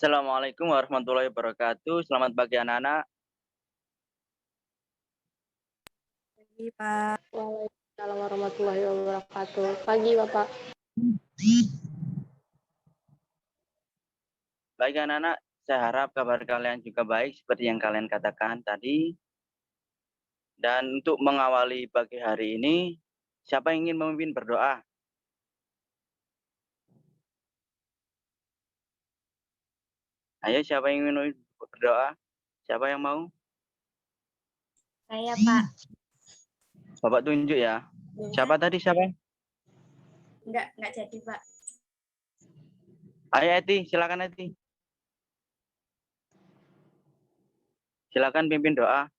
Assalamualaikum warahmatullahi wabarakatuh. Selamat pagi anak-anak. Pagi, Pak. Waalaikumsalam warahmatullahi wabarakatuh. Pagi, Bapak. Baik anak-anak, saya harap kabar kalian juga baik seperti yang kalian katakan tadi. Dan untuk mengawali pagi hari ini, siapa yang ingin memimpin berdoa? Ayo, siapa yang ingin memimpin berdoa? Siapa yang mau? Saya, Pak. Bapak tunjuk ya. Siapa tadi, siapa? Enggak jadi, Pak. Ayo Eti, silakan Eti. Silakan pimpin doa.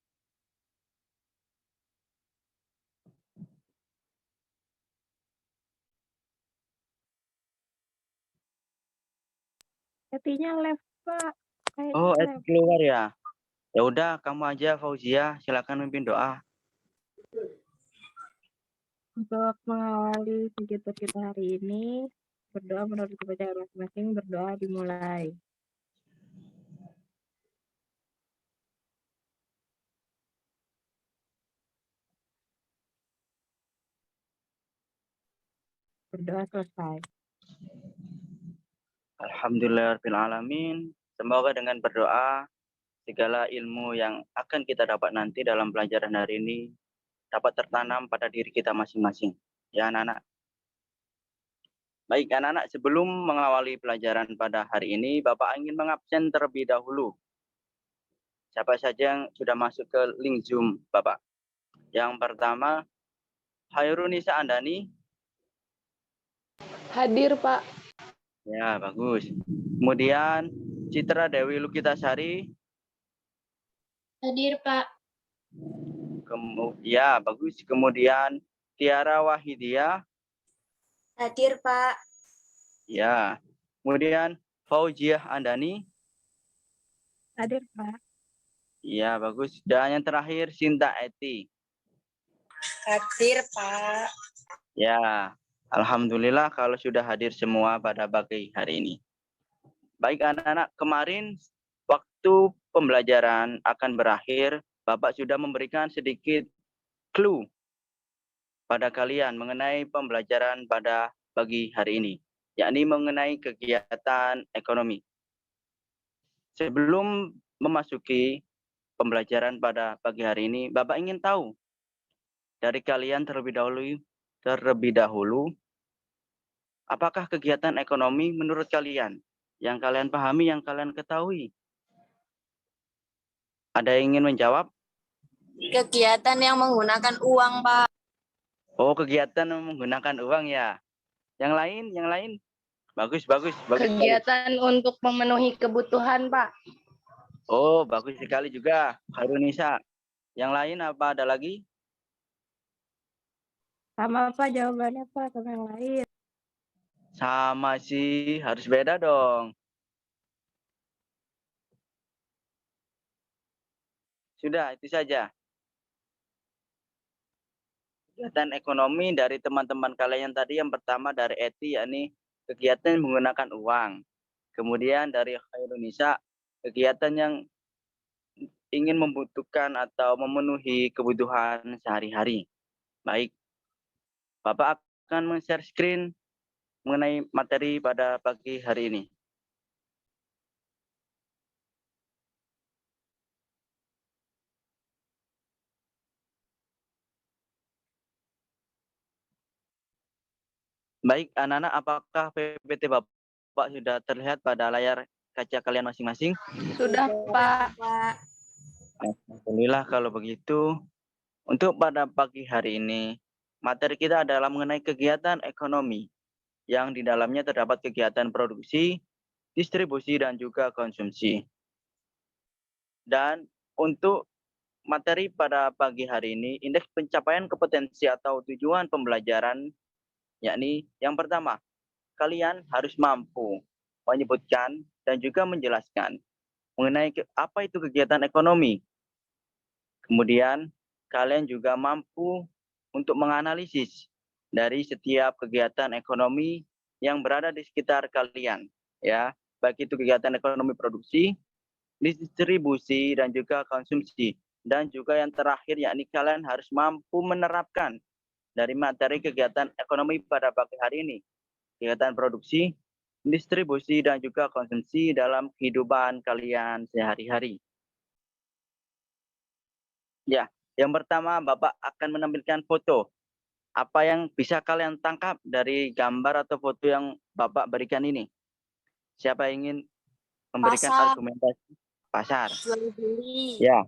Etinya left, Pak. Oh, Eti keluar ya. Ya udah, kamu aja Fauzia, silakan pimpin doa. Untuk mengawali kegiatan kita hari ini, berdoa menurut kepercayaan masing-masing, berdoa dimulai. Berdoa selesai. Alhamdulillahirrahmanirrahim. Semoga dengan berdoa, segala ilmu yang akan kita dapat nanti dalam pelajaran hari ini dapat tertanam pada diri kita masing-masing. Ya anak-anak. Baik anak-anak, sebelum mengawali pelajaran pada hari ini, Bapak ingin mengabsen terlebih dahulu. Siapa saja yang sudah masuk ke link Zoom Bapak? Yang pertama, Hairunisa Andani. Hadir, Pak. Ya, bagus. Kemudian Citra Dewi Lukitasari. Hadir, Pak. Ya, bagus. Kemudian Tiara Wahidia. Hadir, Pak. Ya. Kemudian Fauziah Andani. Hadir, Pak. Ya, bagus. Dan yang terakhir Sinta Eti. Hadir, Pak. Ya, alhamdulillah kalau sudah hadir semua pada pagi hari ini. Baik anak-anak, kemarin waktu pembelajaran akan berakhir, Bapak sudah memberikan sedikit clue pada kalian mengenai pembelajaran pada pagi hari ini, yakni mengenai kegiatan ekonomi. Sebelum memasuki pembelajaran pada pagi hari ini, Bapak ingin tahu dari kalian terlebih dahulu, apakah kegiatan ekonomi menurut kalian yang kalian pahami, yang kalian ketahui? Ada yang ingin menjawab? Kegiatan yang menggunakan uang, Pak. Oh, kegiatan menggunakan uang ya. Yang lain? Bagus. Kegiatan untuk memenuhi kebutuhan, Pak. Oh, bagus sekali juga, Harunisa. Yang lain apa ada lagi? Sama, Pak, jawabannya, Pak, sama yang lain. Sama sih, harus beda dong. Sudah, itu saja. Kegiatan ekonomi dari teman-teman kalian tadi, yang pertama dari Eti, yakni kegiatan menggunakan uang. Kemudian dari Harunisa, kegiatan yang ingin membutuhkan atau memenuhi kebutuhan sehari-hari. Baik, Bapak akan men-share screen mengenai materi pada pagi hari ini. Baik, anak-anak, apakah PPT Bapak sudah terlihat pada layar kaca kalian masing-masing? Sudah, Pak. Alhamdulillah kalau begitu. Untuk pada pagi hari ini, materi kita adalah mengenai kegiatan ekonomi yang di dalamnya terdapat kegiatan produksi, distribusi, dan juga konsumsi. Dan untuk materi pada pagi hari ini, indeks pencapaian kompetensi atau tujuan pembelajaran, yakni yang pertama, kalian harus mampu menyebutkan dan juga menjelaskan mengenai apa itu kegiatan ekonomi. Kemudian, kalian juga mampu untuk menganalisis dari setiap kegiatan ekonomi yang berada di sekitar kalian, ya. baik itu kegiatan ekonomi produksi, distribusi, dan juga konsumsi. Dan juga yang terakhir, yakni kalian harus mampu menerapkan dari materi kegiatan ekonomi pada pagi hari ini, kegiatan produksi, distribusi, dan juga konsumsi dalam kehidupan kalian sehari-hari. Ya, yang pertama Bapak akan menampilkan foto. Apa yang bisa kalian tangkap dari gambar atau foto yang Bapak berikan ini? Siapa yang ingin memberikan Pasar. argumentasi? Pasar. Jual beli. Ya,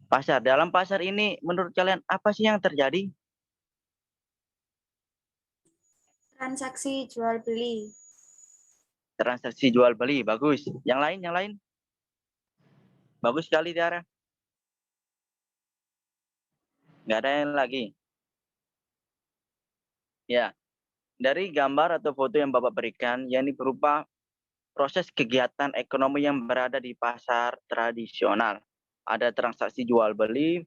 pasar. Dalam pasar ini menurut kalian apa sih yang terjadi? Transaksi jual beli. Transaksi jual beli, bagus. Yang lain? Bagus sekali, Tiara. Nggak ada yang lagi. Ya, dari gambar atau foto yang Bapak berikan, yakni berupa proses kegiatan ekonomi yang berada di pasar tradisional. Ada transaksi jual beli,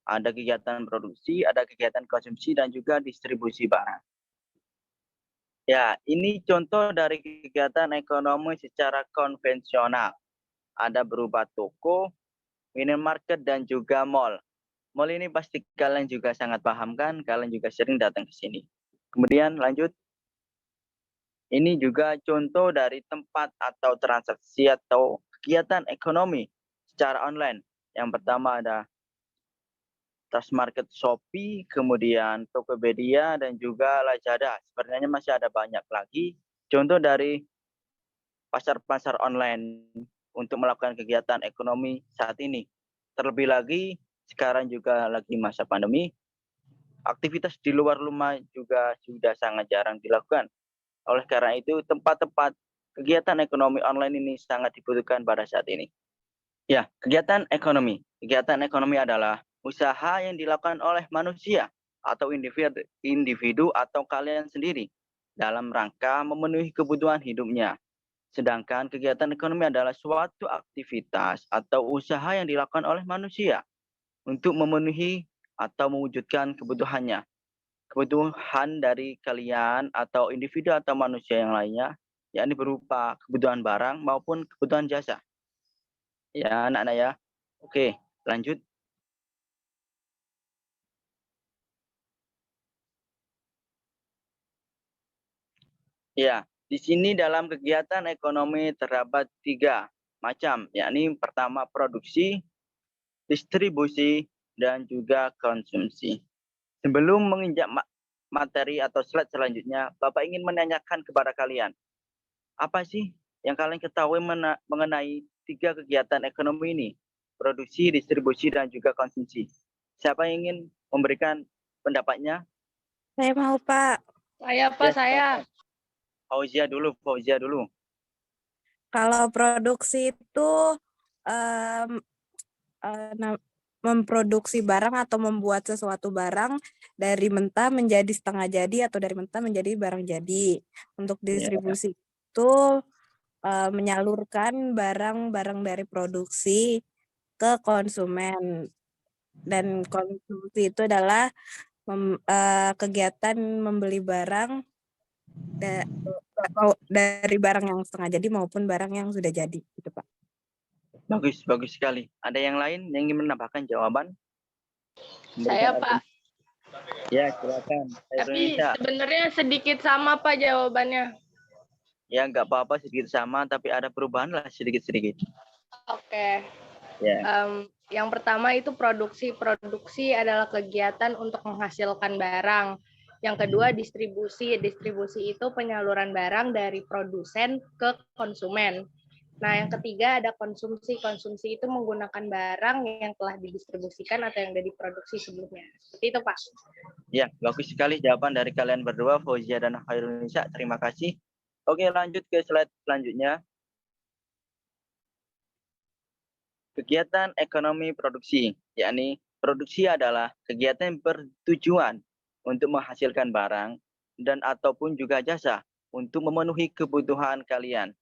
ada kegiatan produksi, ada kegiatan konsumsi, dan juga distribusi barang. Ya, ini contoh dari kegiatan ekonomi secara konvensional. Ada berupa toko, minimarket, dan juga mall. Mall ini pasti kalian juga sangat paham kan? Kalian juga sering datang ke sini. Kemudian lanjut. Ini juga contoh dari tempat atau transaksi atau kegiatan ekonomi secara online. Yang pertama ada Transmarket Shopee, kemudian Tokopedia, dan juga Lazada. Sebenarnya masih ada banyak lagi contoh dari pasar-pasar online untuk melakukan kegiatan ekonomi saat ini. Terlebih lagi, sekarang juga lagi masa pandemi, aktivitas di luar rumah juga sudah sangat jarang dilakukan. Oleh karena itu, tempat-tempat kegiatan ekonomi online ini sangat dibutuhkan pada saat ini. Ya, kegiatan ekonomi. Kegiatan ekonomi adalah usaha yang dilakukan oleh manusia atau individu atau kalian sendiri dalam rangka memenuhi kebutuhan hidupnya. Sedangkan kegiatan ekonomi adalah suatu aktivitas atau usaha yang dilakukan oleh manusia untuk memenuhi atau mewujudkan kebutuhannya. Kebutuhan dari kalian atau individu atau manusia yang lainnya, yakni berupa kebutuhan barang maupun kebutuhan jasa. Ya, anak-anak ya. Oke, lanjut. Ya, di sini dalam kegiatan ekonomi terdapat 3 macam, yakni pertama produksi, distribusi, dan juga konsumsi. Sebelum menginjak materi atau slide selanjutnya, Bapak ingin menanyakan kepada kalian, apa sih yang kalian ketahui mengenai 3 kegiatan ekonomi ini? Produksi, distribusi, dan juga konsumsi. Siapa yang ingin memberikan pendapatnya? Saya mau, Pak. Saya, Pak, Ya, saya. Fauzia dulu. Kalau produksi itu memproduksi barang atau membuat sesuatu barang dari mentah menjadi setengah jadi atau dari mentah menjadi barang jadi. Untuk distribusi itu menyalurkan barang-barang dari produksi ke konsumen. Dan konsumsi itu adalah kegiatan membeli barang dari barang yang setengah jadi maupun barang yang sudah jadi, gitu Pak. Bagus sekali. Ada yang lain yang ingin menambahkan jawaban? Saya, Pak. Ya, silakan. Tapi sebenarnya sedikit sama, Pak, jawabannya. Ya, nggak apa-apa sedikit sama, tapi ada perubahan lah sedikit-sedikit. Oke. Ya. Yang pertama itu produksi. Produksi adalah kegiatan untuk menghasilkan barang. Yang kedua distribusi. Distribusi itu penyaluran barang dari produsen ke konsumen. Nah, yang ketiga ada konsumsi. Konsumsi itu menggunakan barang yang telah didistribusikan atau yang sudah diproduksi sebelumnya. Seperti itu, Pak. Ya, bagus sekali jawaban dari kalian berdua, Fauzia dan Khairunisa. Terima kasih. Oke, lanjut ke slide selanjutnya. Kegiatan ekonomi produksi, yakni produksi adalah kegiatan yang bertujuan untuk menghasilkan barang dan ataupun juga jasa untuk memenuhi kebutuhan kalian.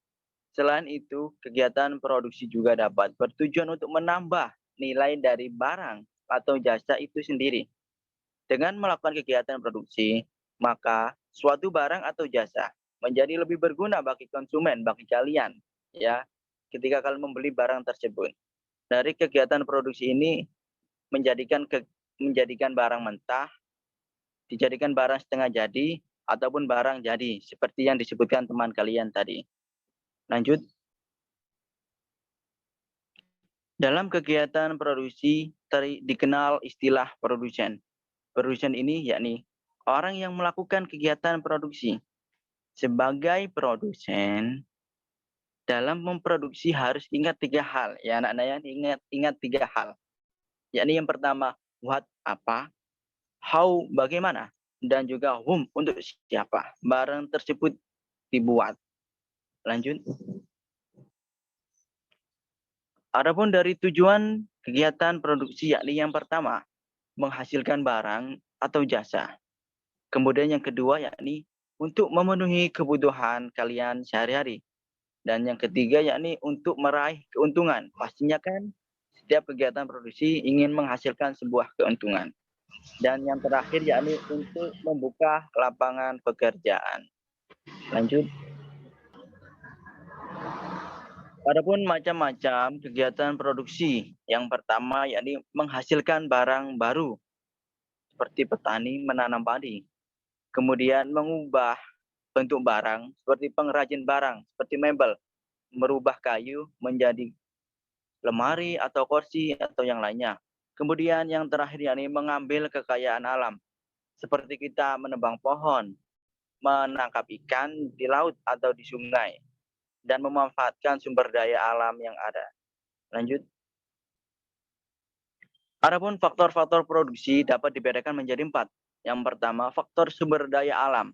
Selain itu, kegiatan produksi juga dapat bertujuan untuk menambah nilai dari barang atau jasa itu sendiri. Dengan melakukan kegiatan produksi, maka suatu barang atau jasa menjadi lebih berguna bagi konsumen, bagi kalian, ya, ketika kalian membeli barang tersebut. Dari kegiatan produksi ini menjadikan barang mentah, dijadikan barang setengah jadi, ataupun barang jadi, seperti yang disebutkan teman kalian tadi. Lanjut. Dalam kegiatan produksi dikenal istilah produsen. Produsen ini yakni orang yang melakukan kegiatan produksi. Sebagai produsen, dalam memproduksi harus ingat 3 hal. Ya anak-anak, ingat 3 hal. Yakni yang pertama, what, apa, how, bagaimana, dan juga whom, untuk siapa barang tersebut dibuat. Lanjut. Adapun dari tujuan kegiatan produksi, yakni yang pertama, menghasilkan barang atau jasa. Kemudian yang kedua, yakni untuk memenuhi kebutuhan kalian sehari-hari. Dan yang ketiga, yakni untuk meraih keuntungan. Pastinya kan setiap kegiatan produksi ingin menghasilkan sebuah keuntungan. Dan yang terakhir, yakni untuk membuka lapangan pekerjaan. Lanjut. Adapun macam-macam kegiatan produksi. Yang pertama, yakni menghasilkan barang baru, seperti petani menanam padi. Kemudian mengubah bentuk barang, seperti pengrajin barang, seperti mebel, merubah kayu menjadi lemari atau kursi atau yang lainnya. Kemudian yang terakhir, yakni mengambil kekayaan alam, seperti kita menebang pohon, menangkap ikan di laut atau di sungai, dan memanfaatkan sumber daya alam yang ada. Lanjut. Adapun faktor-faktor produksi dapat dibedakan menjadi 4. Yang pertama, faktor sumber daya alam.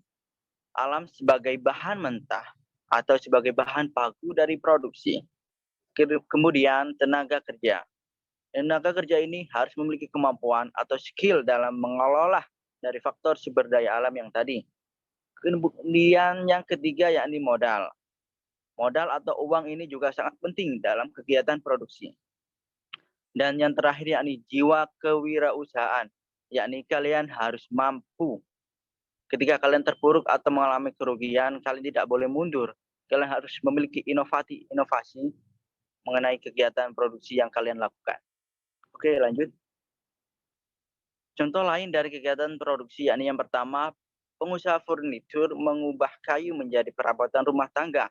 Alam sebagai bahan mentah atau sebagai bahan baku dari produksi. Kemudian tenaga kerja. Tenaga kerja ini harus memiliki kemampuan atau skill dalam mengelola dari faktor sumber daya alam yang tadi. Kemudian yang ketiga, yakni modal. Modal atau uang ini juga sangat penting dalam kegiatan produksi. Dan yang terakhir, yakni jiwa kewirausahaan, yakni kalian harus mampu. Ketika kalian terpuruk atau mengalami kerugian, kalian tidak boleh mundur. Kalian harus memiliki inovasi mengenai kegiatan produksi yang kalian lakukan. Oke, lanjut. Contoh lain dari kegiatan produksi, yakni yang pertama, pengusaha furnitur mengubah kayu menjadi perabotan rumah tangga,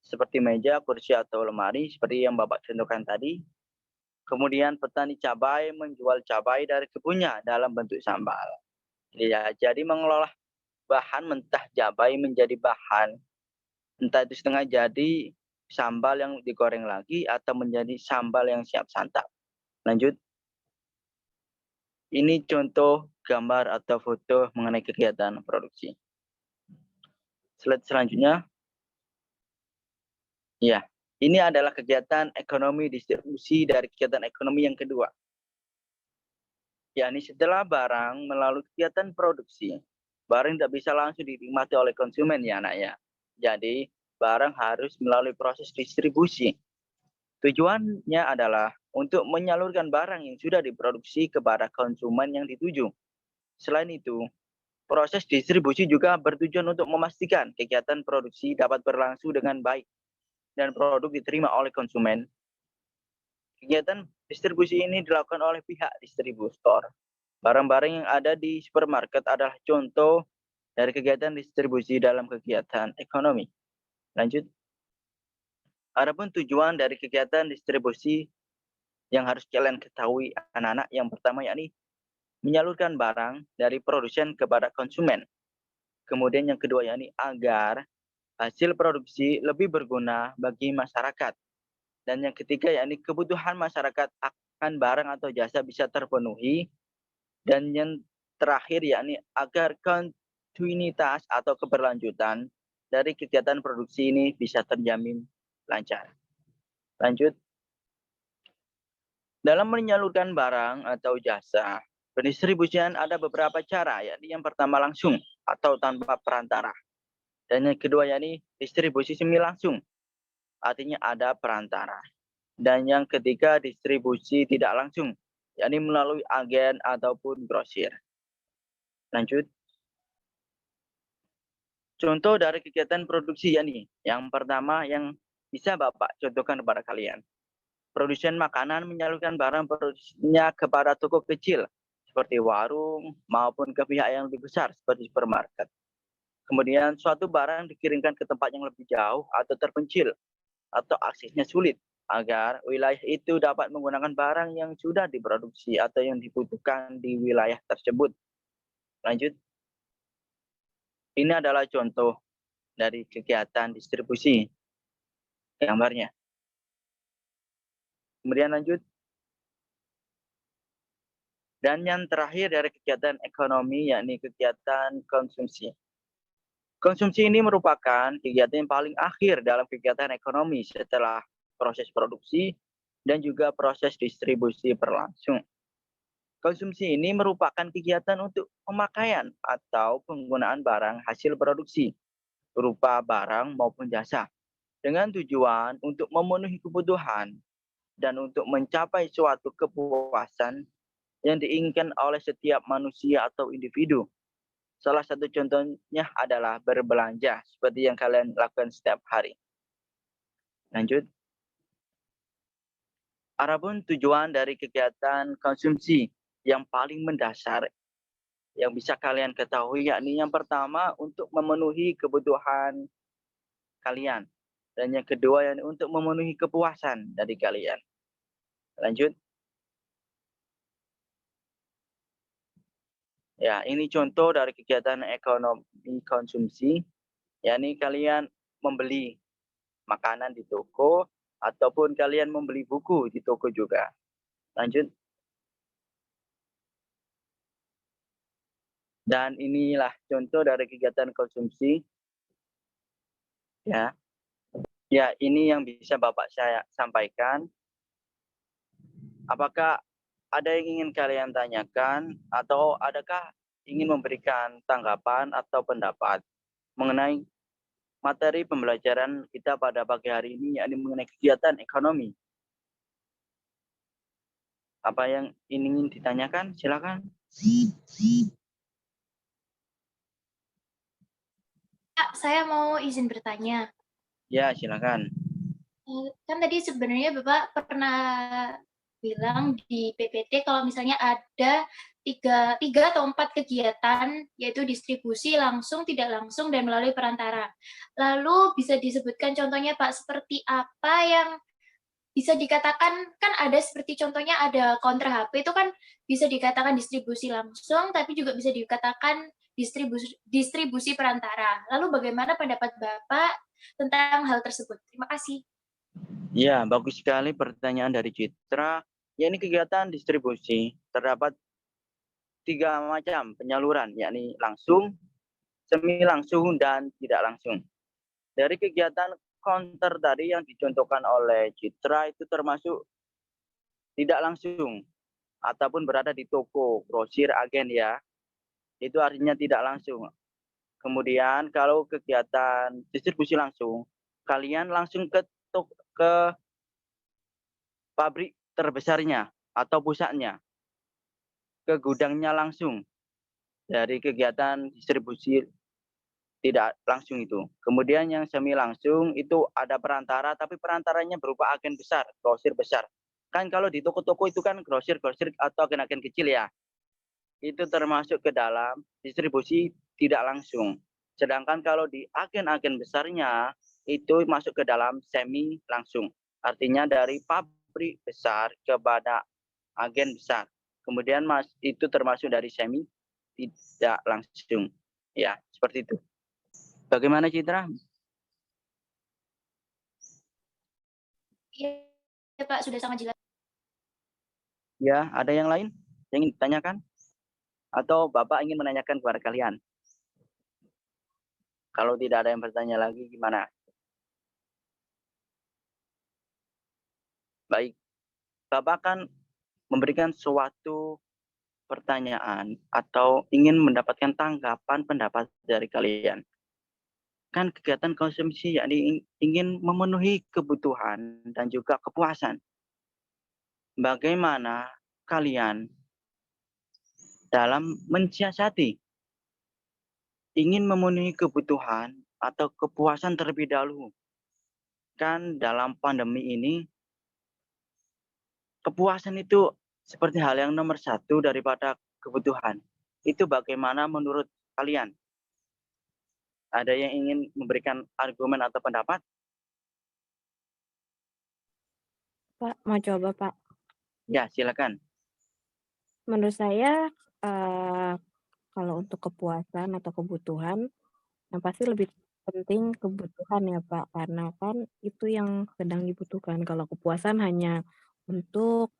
seperti meja, kursi, atau lemari, seperti yang Bapak contohkan tadi. Kemudian petani cabai menjual cabai dari kebunnya dalam bentuk sambal. Ya, jadi mengelola bahan mentah cabai menjadi bahan, entah itu setengah jadi, sambal yang digoreng lagi, atau menjadi sambal yang siap santap. Lanjut. Ini contoh gambar atau foto mengenai kegiatan produksi. Slide selanjutnya. Ya, ini adalah kegiatan ekonomi distribusi dari kegiatan ekonomi yang kedua. Yakni setelah barang melalui kegiatan produksi, barang tidak bisa langsung dinikmati oleh konsumen ya anak ya. Jadi barang harus melalui proses distribusi. Tujuannya adalah untuk menyalurkan barang yang sudah diproduksi kepada konsumen yang dituju. Selain itu, proses distribusi juga bertujuan untuk memastikan kegiatan produksi dapat berlangsung dengan baik dan produk diterima oleh konsumen. Kegiatan distribusi ini dilakukan oleh pihak distributor. Barang-barang yang ada di supermarket adalah contoh dari kegiatan distribusi dalam kegiatan ekonomi. Lanjut. Adapun tujuan dari kegiatan distribusi yang harus kalian ketahui anak-anak, yang pertama yakni menyalurkan barang dari produsen kepada konsumen. Kemudian yang kedua yakni agar hasil produksi lebih berguna bagi masyarakat. Dan yang ketiga yakni kebutuhan masyarakat akan barang atau jasa bisa terpenuhi. Dan yang terakhir yakni agar kontinuitas atau keberlanjutan dari kegiatan produksi ini bisa terjamin lancar. Lanjut. Dalam menyalurkan barang atau jasa, pendistribusian ada beberapa cara, yakni yang pertama langsung atau tanpa perantara. Dan yang kedua yakni distribusi semi langsung, artinya ada perantara. Dan yang ketiga distribusi tidak langsung, yakni melalui agen ataupun grosir. Lanjut. Contoh dari kegiatan produksi ya nih. Yang pertama yang bisa Bapak contohkan kepada kalian. Produsen makanan menyalurkan barang produksinya kepada toko kecil seperti warung maupun ke pihak yang lebih besar seperti supermarket. Kemudian suatu barang dikirimkan ke tempat yang lebih jauh atau terpencil atau aksesnya sulit agar wilayah itu dapat menggunakan barang yang sudah diproduksi atau yang dibutuhkan di wilayah tersebut. Lanjut, ini adalah contoh dari kegiatan distribusi gambarnya. Kemudian lanjut. Dan yang terakhir dari kegiatan ekonomi yakni kegiatan konsumsi. Konsumsi ini merupakan kegiatan yang paling akhir dalam kegiatan ekonomi setelah proses produksi dan juga proses distribusi berlangsung. Konsumsi ini merupakan kegiatan untuk pemakaian atau penggunaan barang hasil produksi berupa barang maupun jasa dengan tujuan untuk memenuhi kebutuhan dan untuk mencapai suatu kepuasan yang diinginkan oleh setiap manusia atau individu. Salah satu contohnya adalah berbelanja, seperti yang kalian lakukan setiap hari. Lanjut. Adapun tujuan dari kegiatan konsumsi yang paling mendasar yang bisa kalian ketahui yakni yang pertama untuk memenuhi kebutuhan kalian dan yang kedua yakni untuk memenuhi kepuasan dari kalian. Lanjut. Ya, ini contoh dari kegiatan ekonomi konsumsi, yakni kalian membeli makanan di toko ataupun kalian membeli buku di toko juga. Lanjut. Dan inilah contoh dari kegiatan konsumsi. Ya. Ya, ini yang bisa Bapak saya sampaikan. Apakah ada yang ingin kalian tanyakan atau adakah ingin memberikan tanggapan atau pendapat mengenai materi pembelajaran kita pada pagi hari ini, yakni mengenai kegiatan ekonomi? Apa yang ingin ditanyakan? Silakan. Kak, saya mau izin bertanya. Ya, silakan. Kan tadi sebenarnya Bapak pernah bilang di PPT kalau misalnya ada tiga atau 4 kegiatan, yaitu distribusi langsung, tidak langsung, dan melalui perantara. Lalu bisa disebutkan contohnya Pak, seperti apa yang bisa dikatakan, kan ada seperti contohnya ada kontra HP, itu kan bisa dikatakan distribusi langsung, tapi juga bisa dikatakan distribusi perantara. Lalu bagaimana pendapat Bapak tentang hal tersebut? Terima kasih. Ya, bagus sekali pertanyaan dari Citra. Ya, ini kegiatan distribusi. Terdapat 3 macam penyaluran, yakni langsung, semi langsung, dan tidak langsung. Dari kegiatan counter tadi yang dicontohkan oleh Citra itu termasuk tidak langsung ataupun berada di toko, grosir, agen ya. Itu artinya tidak langsung. Kemudian kalau kegiatan distribusi langsung, kalian langsung ke pabrik terbesarnya atau pusatnya, ke gudangnya langsung. Dari kegiatan distribusi tidak langsung itu. Kemudian yang semi langsung itu ada perantara, tapi perantaranya berupa agen besar, grosir besar. Kan kalau di toko-toko itu kan grosir atau agen-agen kecil ya. Itu termasuk ke dalam distribusi tidak langsung. Sedangkan kalau di agen-agen besarnya itu masuk ke dalam semi langsung. Artinya dari pabrik besar kepada agen besar. Kemudian itu termasuk dari semi tidak langsung. Ya, seperti itu. Bagaimana Citra? Iya Pak, sudah sangat jelas. Ya, ada yang lain yang ingin ditanyakan? Atau Bapak ingin menanyakan kepada kalian? Kalau tidak ada yang bertanya lagi, gimana? Baik, Bapak akan memberikan suatu pertanyaan atau ingin mendapatkan tanggapan pendapat dari kalian. Kan kegiatan konsumsi yakni ingin memenuhi kebutuhan dan juga kepuasan. Bagaimana kalian dalam mensiasati ingin memenuhi kebutuhan atau kepuasan terlebih dahulu. Kan dalam pandemi ini, kepuasan itu seperti hal yang nomor satu daripada kebutuhan. Itu bagaimana menurut kalian? Ada yang ingin memberikan argumen atau pendapat? Pak, mau coba, Pak? Ya, silakan. Menurut saya, kalau untuk kepuasan atau kebutuhan, yang pasti lebih penting kebutuhan ya, Pak, karena kan itu yang sedang dibutuhkan. Kalau kepuasan hanya untuk,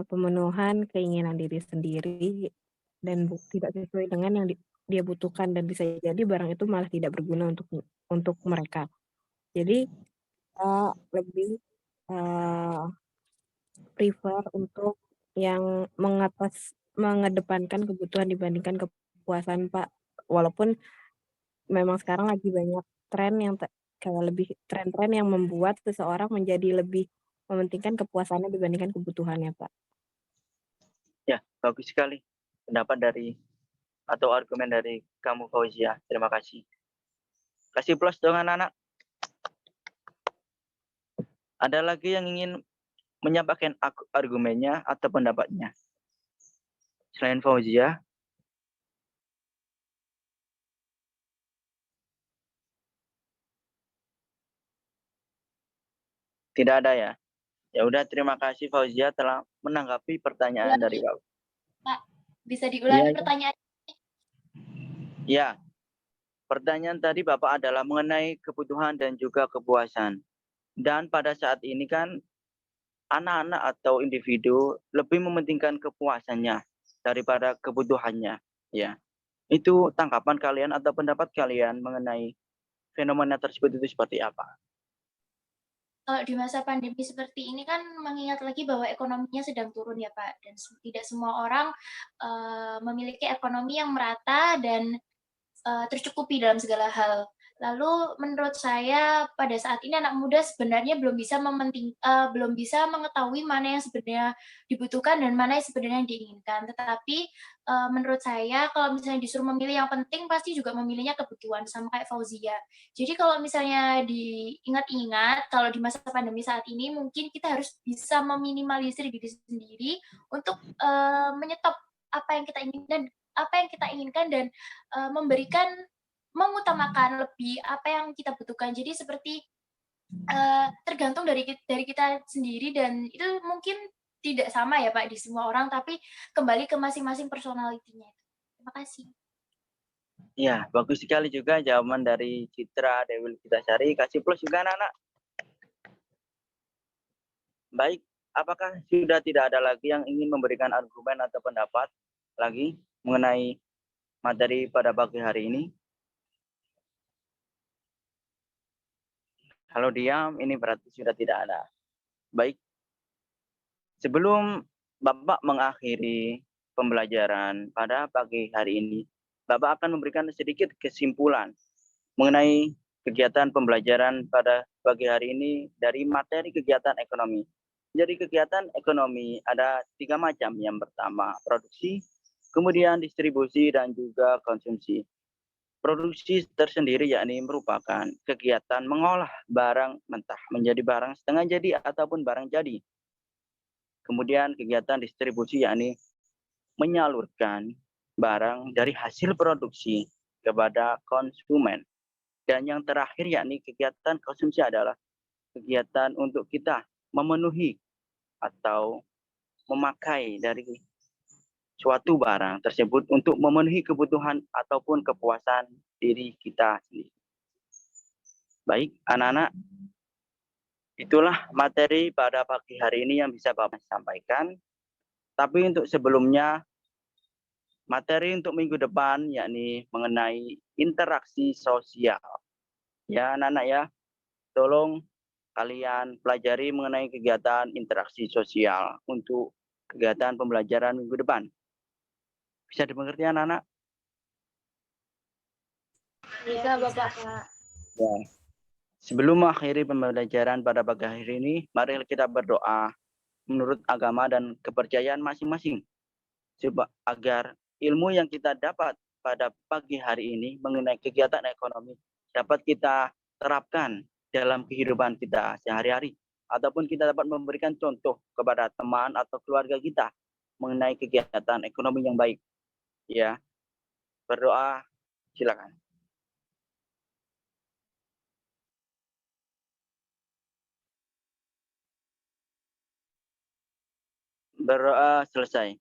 pemenuhan keinginan diri sendiri dan tidak sesuai dengan yang dia butuhkan dan bisa jadi barang itu malah tidak berguna untuk mereka. Jadi, lebih, eee, prefer untuk yang mengedepankan kebutuhan dibandingkan kepuasan, Pak. Walaupun memang sekarang lagi banyak tren yang kayak lebih tren-tren yang membuat seseorang menjadi lebih mementingkan kepuasannya dibandingkan kebutuhannya, Pak. Ya, bagus sekali pendapat dari atau argumen dari kamu Fauzia. Terima kasih. Kasih plus dong anak-anak. Ada lagi yang ingin menyampaikan argumennya atau pendapatnya? Selain Fauzia, tidak ada ya? Ya udah, terima kasih Fauzia telah menanggapi pertanyaan dari Bapak. Pak, bisa diulangi Iya. pertanyaan? Ya, pertanyaan tadi Bapak adalah mengenai kebutuhan dan juga kepuasan. Dan pada saat ini kan anak-anak atau individu lebih mementingkan kepuasannya daripada kebutuhannya. Ya, itu tanggapan kalian atau pendapat kalian mengenai fenomena tersebut itu seperti apa? Kalau di masa pandemi seperti ini kan mengingat lagi bahwa ekonominya sedang turun ya Pak, dan tidak semua orang memiliki ekonomi yang merata dan tercukupi dalam segala hal. Lalu menurut saya pada saat ini anak muda sebenarnya belum bisa mengetahui mana yang sebenarnya dibutuhkan dan mana yang sebenarnya diinginkan. Tetapi, menurut saya kalau misalnya disuruh memilih yang penting pasti juga memilihnya kebutuhan, sama kayak Fauzia. Jadi kalau misalnya diingat-ingat, kalau di masa pandemi saat ini mungkin kita harus bisa meminimalisir diri sendiri untuk, menyetop apa yang kita inginkan dan mengutamakan lebih apa yang kita butuhkan. Jadi seperti tergantung dari kita sendiri dan itu mungkin tidak sama ya Pak di semua orang, tapi kembali ke masing-masing personality-nya. Terima kasih. Ya, bagus sekali juga jawaban dari Citra Dewi Kitasari. Kasih plus juga anak-anak. Baik, apakah sudah tidak ada lagi yang ingin memberikan argumen atau pendapat lagi mengenai materi pada pagi hari ini? Kalau diam, ini berarti sudah tidak ada. Baik, sebelum Bapak mengakhiri pembelajaran pada pagi hari ini, Bapak akan memberikan sedikit kesimpulan mengenai kegiatan pembelajaran pada pagi hari ini dari materi kegiatan ekonomi. Jadi kegiatan ekonomi ada 3 macam. Yang pertama produksi, kemudian distribusi, dan juga konsumsi. Produksi tersendiri yakni merupakan kegiatan mengolah barang mentah menjadi barang setengah jadi ataupun barang jadi. Kemudian kegiatan distribusi yakni menyalurkan barang dari hasil produksi kepada konsumen. Dan yang terakhir yakni kegiatan konsumsi adalah kegiatan untuk kita memenuhi atau memakai dari suatu barang tersebut untuk memenuhi kebutuhan ataupun kepuasan diri kita sendiri. Baik, anak-anak, itulah materi pada pagi hari ini yang bisa Bapak sampaikan. Tapi untuk sebelumnya, materi untuk minggu depan yakni mengenai interaksi sosial. Ya, anak-anak ya, tolong kalian pelajari mengenai kegiatan interaksi sosial untuk kegiatan pembelajaran minggu depan. Bisa dimengerti anak-anak? Bisa, Bapak. Ya. Sebelum mengakhiri pembelajaran pada pagi hari ini, mari kita berdoa menurut agama dan kepercayaan masing-masing, agar ilmu yang kita dapat pada pagi hari ini mengenai kegiatan ekonomi dapat kita terapkan dalam kehidupan kita sehari-hari, ataupun kita dapat memberikan contoh kepada teman atau keluarga kita mengenai kegiatan ekonomi yang baik. Ya, berdoa, silakan. Berdoa selesai.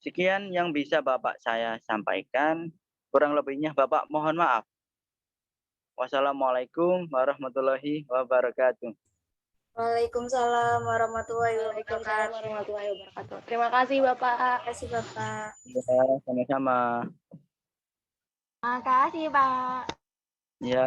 Sekian yang bisa Bapak saya sampaikan. Kurang lebihnya Bapak mohon maaf. Wassalamualaikum warahmatullahi wabarakatuh. Waalaikumsalam warahmatullahi Waalaikumsalam wabarakatuh. warahmatullahi wabarakatuh. Terima kasih Bapak. Terima kasih Bapak. Ya, sama-sama. Terima kasih Pak. Ya.